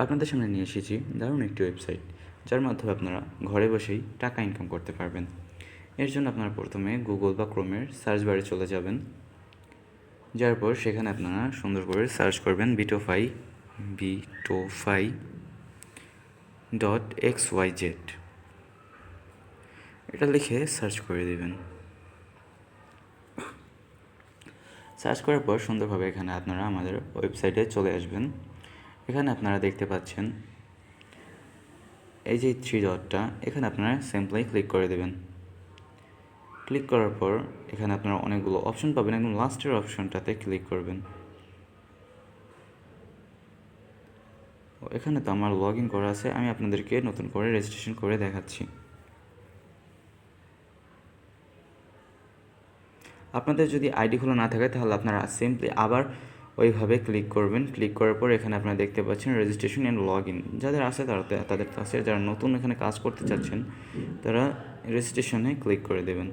আপনাদের সামনে নিয়ে এসেছি দারুণ একটি ওয়েবসাইট, যার মাধ্যমে আপনারা ঘরে বসেই টাকা ইনকাম করতে পারবেন। এর জন্য আপনারা প্রথমে গুগল বা ক্রোমের সার্চ বারে চলে যাবেন। যার পর সেখানে আপনারা সুন্দর করে সার্চ করবেন bitofy.xyz। এটা লিখে সার্চ করে দেবেন। সার্চ করার পর সুন্দরভাবে এখানে আপনারা আমাদের ওয়েবসাইটে চলে আসবেন। এখানে আপনারা দেখতে পাচ্ছেন এই যে 3 ডটটা, এখানে আপনারা সিম্পলি ক্লিক করে দেবেন। ক্লিক করার পর এখানে আপনারা অনেকগুলো অপশন পাবেন, একদম লাস্টের অপশনটাতে ক্লিক করবেন। এখানে তো আমার লগ ইন করা আছে, আমি আপনাদেরকে নতুন করে রেজিস্ট্রেশন করে দেখাচ্ছি। আপনাদের যদি আইডি খোলা না থাকে তাহলে আপনারা সিম্পলি আবার ওইভাবে ক্লিক করবেন। ক্লিক করার পর এখানে আপনারা দেখতে পাচ্ছেন রেজিস্ট্রেশন অ্যান্ড লগ ইন। যাদের আছে তাদের কাছে, যারা নতুন এখানে কাজ করতে চাচ্ছেন তারা রেজিস্ট্রেশনে ক্লিক করে দেবেন।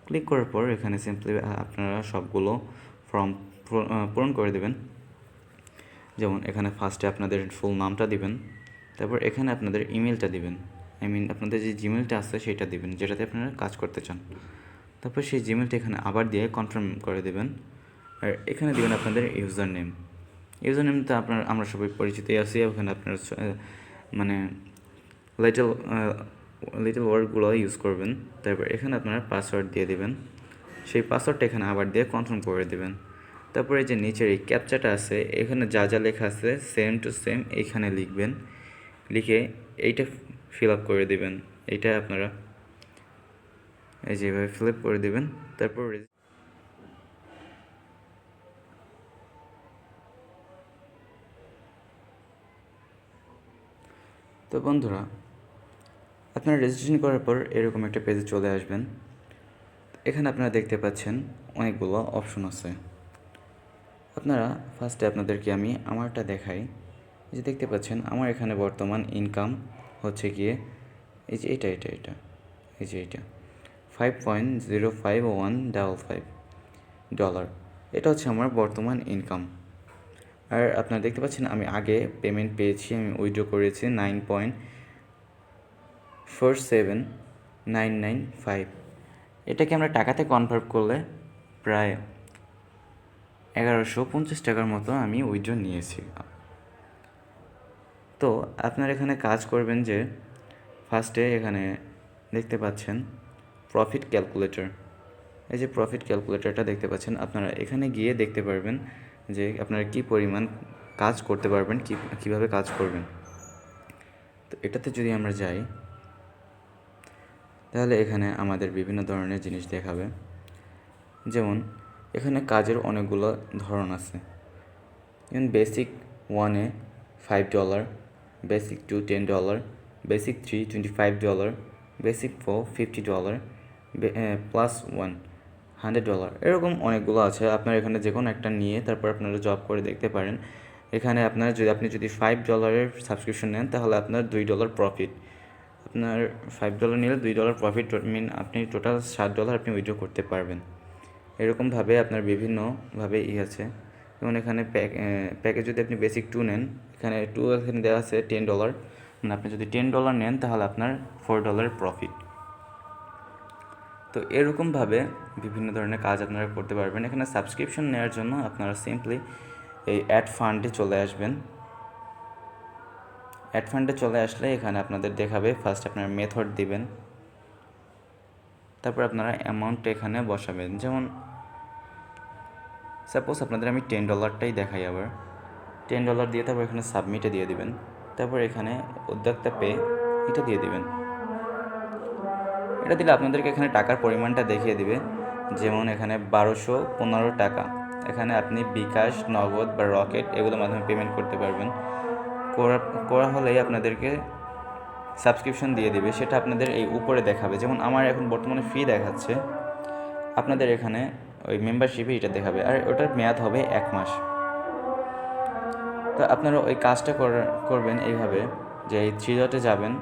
ক্লিক করার পর এখানে সিম্পলি আপনারা সবগুলো ফর্ম পূরণ করে দেবেন। যেমন এখানে ফার্স্টে আপনাদের ফুল নামটা দিবেন, তারপর এখানে আপনাদের ইমেলটা দিবেন, আপনাদের যে জিমেলটা আছে সেটা দিবেন যেটাতে আপনারা কাজ করতে চান। তারপর সেই জিমেলটা এখানে আবার দিয়ে কনফার্ম করে দেবেন। আর এখানে দিবেন আপনাদের ইউজার নেম। ইউজার নেম তো আমরা সবাই পরিচিতই আছি। ওখানে আপনার মানে লিটল ওয়ার্ডগুলো ইউজ করবেন। তারপর এখানে আপনারা পাসওয়ার্ড দিয়ে দেবেন। সেই পাসওয়ার্ডটা এখানে আবার দিয়ে কনফার্ম করে দেবেন। তারপরে যে নিচের এই ক্যাপচাটা আছে, এখানে যা যা লেখা আছে সেম টু সেম এইখানে লিখবেন। লিখে এইটা ফিল আপ করে দেবেন। এইটা আপনারা এই যেভাবে ফিল আপ করে দেবেন। তারপর তো বন্ধুরা, আপনারা রেজিস্ট্রেশন করার পর এরকম একটা পেজে চলে আসবেন। এখানে আপনারা দেখতে পাচ্ছেন অনেকগুলো অপশন আছে। আপনারা ফার্স্টে আপনাদেরকে আমি আমারটা দেখাই। এই যে দেখতে পাচ্ছেন আমার এখানে বর্তমান ইনকাম হচ্ছে গিয়ে এই যে এটা এই যে এটা $5.0515 এটা হচ্ছে আমার বর্তমান ইনকাম। আর আপনারা দেখতে পাচ্ছেন আমি আগে পেমেন্ট পেয়েছি, আমি উইথড্র করেছি 9.47995। এটাকে আমরা টাকাতে কনভার্ট করলে প্রায় 1150 টাকার মতো আমি উইথড্র নিয়েছি। তো আপনারা এখানে কাজ করবেন যে ফার্স্টে এখানে দেখতে পাচ্ছেন প্রফিট ক্যালকুলেটর। এই যে প্রফিট ক্যালকুলেটরটা দেখতে পাচ্ছেন, আপনারা এখানে গিয়ে দেখতে পারবেন যে আপনারা কী পরিমাণ কাজ করতে পারবেন, কীভাবে কাজ করবেন। তো এটাতে যদি আমরা যাই তাহলে এখানে আমাদের বিভিন্ন ধরনের জিনিস দেখাবে। যেমন এখানে কাজের অনেকগুলো ধরন আছে। যেমন বেসিক 1-এ $5, বেসিক 2 $10, বেসিক 3 $25, বেসিক 4 $50, প্লাস 1 $100, এরকম অনেকগুলো আছে। আপনারা এখানে যে কোনো একটা নিয়ে তারপর আপনারা জব করে দেখতে পারেন। এখানে আপনি যদি $5 সাবস্ক্রিপশন নেন তাহলে আপনার $2 প্রফিট। আপনার $5 নিলে $2 প্রফিট, আপনি টোটাল $7 আপনি উইথড্র করতে পারবেন। এরকমভাবে আপনার বিভিন্নভাবে আছে। যেমন এখানে প্যাকেজ যদি আপনি বেসিক 2 নেন, এখানে এখানে দেওয়া আছে $10, মানে আপনি যদি $10 নেন তাহলে আপনার $4 প্রফিট। তো এরকমভাবে বিভিন্ন ধরনের কাজ আপনারা করতে পারবেন। এখানে সাবস্ক্রিপশন নেওয়ার জন্য আপনারা সিম্পলি এই অ্যাড ফান্ডে চলে আসবেন। অ্যাড ফান্ডে চলে আসলে এখানে আপনাদের দেখাবে ফার্স্ট আপনারা মেথড দিবেন, তারপর আপনারা অ্যামাউন্টটা এখানে বসাবেন। যেমন সাপোজ আপনাদের আমি $10টাই দেখাই, আবার $10 দিয়ে তারপর এখানে সাবমিটে দিয়ে দিবেন। তারপর এখানে উদ্যোক্তা পে এটা দিয়ে দিবেন। এটা দিলে আপনাদেরকে এখানে টাকার পরিমাণটা দেখিয়ে দিবে। যেমন এখানে 1215 টাকা। এখানে আপনি বিকাশ, নগদ বা রকেট এগুলোর মাধ্যমে পেমেন্ট করতে পারবেন। করা হলেই আপনাদেরকে সাবস্ক্রিপশন দিয়ে দিবে, সেটা আপনাদের এই উপরে দেখাবে। যেমন আমার এখন বর্তমানে ফ্রি দেখাচ্ছে, আপনাদের এখানে ওই মেম্বারশিপে এটা দেখাবে, আর ওটার মেয়াদ হবে 1 মাস। তো আপনারা ওই কাজটা করবেন এইভাবে যে এই 3 ডটে যাবেন।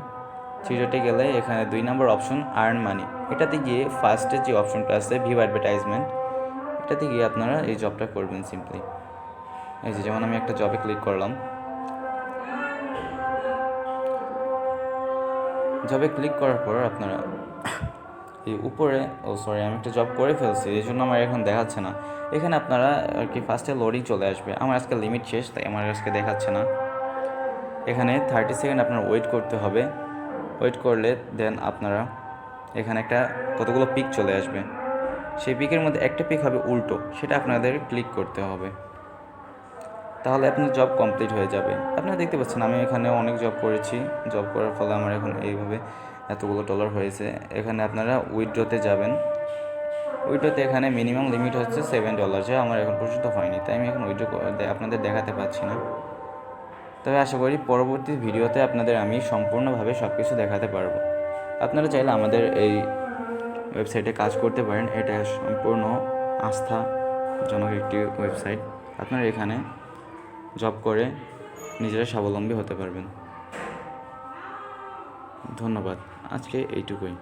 3 ডটে গেলে এখানে 2 নম্বর অপশন আর্ন মানি, এটাতে গিয়ে ফার্স্টে যে অপশনটা আছে ভিউ অ্যাডভার্টাইজমেন্ট, এটাতে গিয়ে আপনারা এই জবটা করবেন সিম্পলি। এই যে যেমন আমি একটা জবে ক্লিক করলাম, জবে ক্লিক করার পর আপনারা এই উপরে আমি একটা জব করে ফেলছি, এই জন্য আমার এখন দেখাচ্ছে না। এখানে আপনারা আর কি ফার্স্টে লোডিং চলে আসবে। আমার আজকে লিমিট শেষ, তাই আমার আজকে দেখাচ্ছে না। এখানে 30 সেকেন্ড আপনার ওয়েট করতে হবে। ওয়েট করলে দেন আপনারা এখানে একটা কতগুলো পিক চলে আসবে। সেই পিকের মধ্যে একটা পিক হবে উল্টো, সেটা আপনাদের ক্লিক করতে হবে, তাহলে আপনার জব কমপ্লিট হয়ে যাবে। আপনারা দেখতে পাচ্ছেন আমি এখানে অনেক জব করেছি, জব করার ফলে আমার এখন এইভাবে এতগুলো ডলার হয়েছে। এখানে আপনারা উইথড্রতে যাবেন। উইথড্রতে এখানে মিনিমাম লিমিট হচ্ছে $7, যা আমার এখন পর্যন্ত হয়নি, তাই আমি এখন উইথড্র আপনাদের দেখাতে পাচ্ছি না। তবে আশা করি পরবর্তী ভিডিওতে আপনাদের আমি সম্পূর্ণভাবে সব কিছু দেখাতে পারবো। আপনারা চাইলে আমাদের এই ওয়েবসাইটে কাজ করতে পারেন। এটা সম্পূর্ণ আস্থাজনক একটি ওয়েবসাইট। আপনারা এখানে জব করে নিজেরা স্বাবলম্বী হতে পারবেন। ধন্যবাদ, আজকে এইটুকুই।